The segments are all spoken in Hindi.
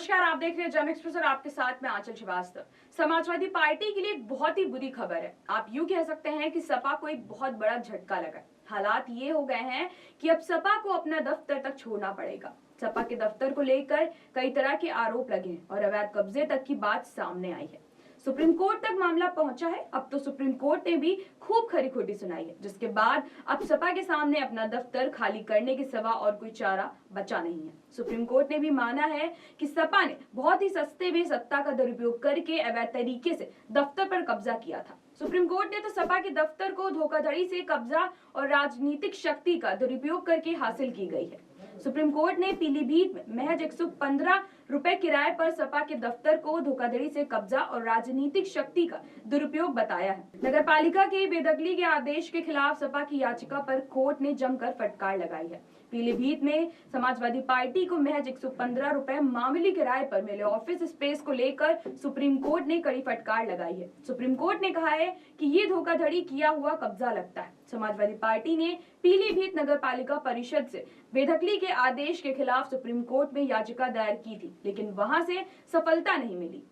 नमस्कार, आप देख रहे हैं जन एक्सप्रेस और आपके साथ में आंचल श्रीवास्तव। समाजवादी पार्टी के लिए एक बहुत ही बुरी खबर है। आप यूं कह सकते हैं कि सपा को एक बहुत बड़ा झटका लगा है। हालात ये हो गए हैं कि अब सपा को अपना दफ्तर तक छोड़ना पड़ेगा। सपा के दफ्तर को लेकर कई तरह के आरोप लगे हैं और अवैध कब्जे तक की बात सामने आई है। सुप्रीम कोर्ट तक मामला पहुंचा है। अब तो सुप्रीम कोर्ट ने भी खूब खरी खोटी सुनाई है, जिसके बाद अब सपा के सामने अपना दफ्तर खाली करने के सिवा और कोई चारा बचा नहीं है। सुप्रीम कोर्ट ने भी माना है कि सपा ने बहुत ही सस्ते में सत्ता का दुरुपयोग करके अवैध तरीके से दफ्तर पर कब्जा किया था। सुप्रीम कोर्ट ने तो सपा के दफ्तर को धोखाधड़ी से कब्जा और राजनीतिक शक्ति का दुरुपयोग करके हासिल की गई है। सुप्रीम कोर्ट ने पीलीभीत में महज 115 रुपए किराए पर सपा के दफ्तर को धोखाधड़ी से कब्जा और राजनीतिक शक्ति का दुरुपयोग बताया है। नगर पालिका के बेदखली के आदेश के खिलाफ सपा की याचिका पर कोर्ट ने जमकर फटकार लगाई है। पीलीभीत में समाजवादी पार्टी को महज 115 रुपए मामूली किराए पर मिले ऑफिस स्पेस को लेकर सुप्रीम कोर्ट ने कड़ी फटकार लगाई है। सुप्रीम कोर्ट ने कहा है कि ये धोखाधड़ी किया हुआ कब्जा लगता है। समाजवादी पार्टी ने पीलीभीत नगर पालिका परिषद से बेदखली के आदेश के खिलाफ सुप्रीम कोर्ट में याचिका दायर की थी, लेकिन वहां से सफलता नहीं मिली।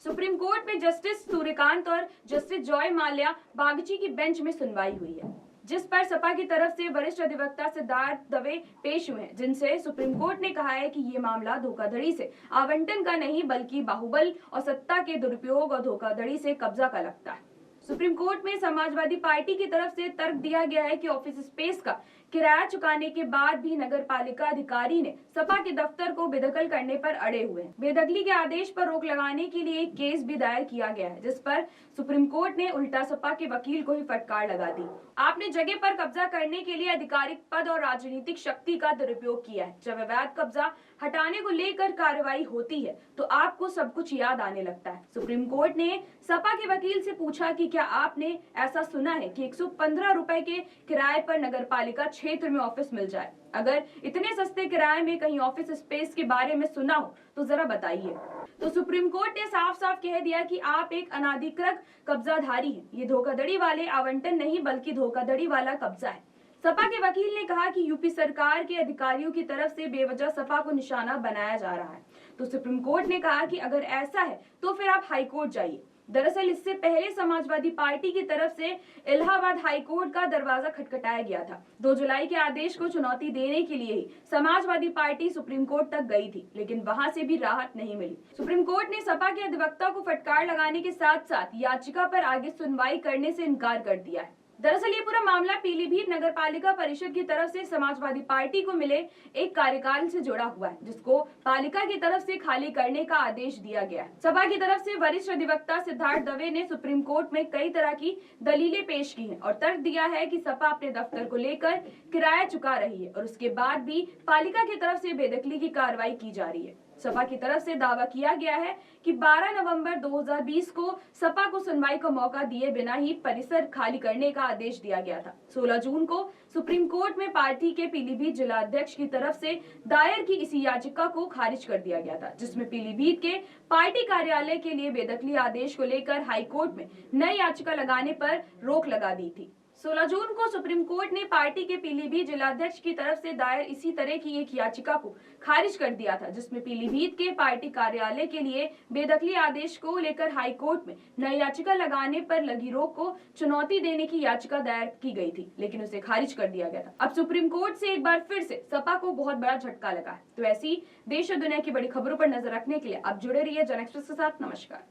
सुप्रीम कोर्ट में जस्टिस सूर्यकांत और जस्टिस जॉय माल्या बागची की बेंच में सुनवाई हुई है, जिस पर सपा की तरफ से वरिष्ठ अधिवक्ता सिद्धार्थ दवे पेश हुए हैं, जिनसे सुप्रीम कोर्ट ने कहा है कि ये मामला धोखाधड़ी से आवंटन का नहीं बल्कि बाहुबल और सत्ता के दुरुपयोग और धोखाधड़ी से कब्जा का लगता है। सुप्रीम कोर्ट में समाजवादी पार्टी की तरफ से तर्क दिया गया है कि ऑफिस स्पेस का किराया चुकाने के बाद भी नगर पालिका अधिकारी ने सपा के दफ्तर को बेदखल करने पर अड़े हुए हैं। बेदखली के आदेश पर रोक लगाने के लिए एक केस भी दायर किया गया है, जिस पर सुप्रीम कोर्ट ने उल्टा सपा के वकील को ही फटकार लगा दी। आपने जगह पर कब्जा करने के लिए आधिकारिक पद और राजनीतिक शक्ति का दुरुपयोग किया है। जब अवैध कब्जा हटाने को लेकर कार्रवाई होती है तो आपको सब कुछ याद आने लगता है। सुप्रीम कोर्ट ने सपा के वकील से पूछा कि क्या आपने ऐसा सुना है कि 115 रुपए के किराए पर नगर पालिका क्षेत्र में ऑफिस मिल जाए? अगर इतने सस्ते किराए में कहीं ऑफिस स्पेस के बारे में सुना हो तो जरा बताइए। तो सुप्रीम कोर्ट ने साफ साफ कह दिया कि आप एक अनाधिकृत कब्जाधारी हैं। ये धोखाधड़ी वाले आवंटन नहीं बल्कि धोखाधड़ी वाला कब्जा है। सपा के वकील ने कहा कि यूपी सरकार के अधिकारियों की तरफ से बेवजह सपा को निशाना बनाया जा रहा है। तो सुप्रीम कोर्ट ने कहा कि अगर ऐसा है तो फिर आप हाईकोर्ट जाइए। दरअसल इससे पहले समाजवादी पार्टी की तरफ से इलाहाबाद हाईकोर्ट का दरवाजा खटखटाया गया था। 2 जुलाई के आदेश को चुनौती देने के लिए ही समाजवादी पार्टी सुप्रीम कोर्ट तक गई थी, लेकिन वहां से भी राहत नहीं मिली। सुप्रीम कोर्ट ने सपा के अधिवक्ता को फटकार लगाने के साथ साथ याचिका पर आगे सुनवाई करने से इनकार कर दिया है। दरअसल ये पूरा मामला पीलीभीत नगर पालिका परिषद की तरफ से समाजवादी पार्टी को मिले एक कार्यकाल से जुड़ा हुआ है, जिसको पालिका की तरफ से खाली करने का आदेश दिया गया है। सपा की तरफ से वरिष्ठ अधिवक्ता सिद्धार्थ दवे ने सुप्रीम कोर्ट में कई तरह की दलीलें पेश की हैं और तर्क दिया है कि सपा अपने दफ्तर को लेकर किराया चुका रही है और उसके बाद भी पालिका की तरफ से बेदखली की कार्रवाई की जा रही है। सपा की तरफ से दावा किया गया है कि 12 नवंबर 2020 को सपा को सुनवाई का मौका दिए बिना ही परिसर खाली करने का आदेश दिया गया था। 16 जून को सुप्रीम कोर्ट में पार्टी के पीलीभीत जिला अध्यक्ष की तरफ से दायर की इसी याचिका को खारिज कर दिया गया था, जिसमें पीलीभीत के पार्टी कार्यालय के लिए बेदखली आदेश को लेकर हाईकोर्ट में नई याचिका लगाने पर रोक लगा दी थी। 16 जून को सुप्रीम कोर्ट ने पार्टी के पीलीभीत जिलाध्यक्ष की तरफ से दायर इसी तरह की एक याचिका को खारिज कर दिया था, जिसमें पीलीभीत के पार्टी कार्यालय के लिए बेदखली आदेश को लेकर हाई कोर्ट में नई याचिका लगाने पर लगी रोक को चुनौती देने की याचिका दायर की गई थी, लेकिन उसे खारिज कर दिया गया था। अब सुप्रीम कोर्ट से एक बार फिर से सपा को बहुत बड़ा झटका लगा है। तो ऐसी देश और दुनिया की बड़ी खबरों पर नजर रखने के लिए आप जुड़े रहिए जन एक्सप्रेस के साथ। नमस्कार।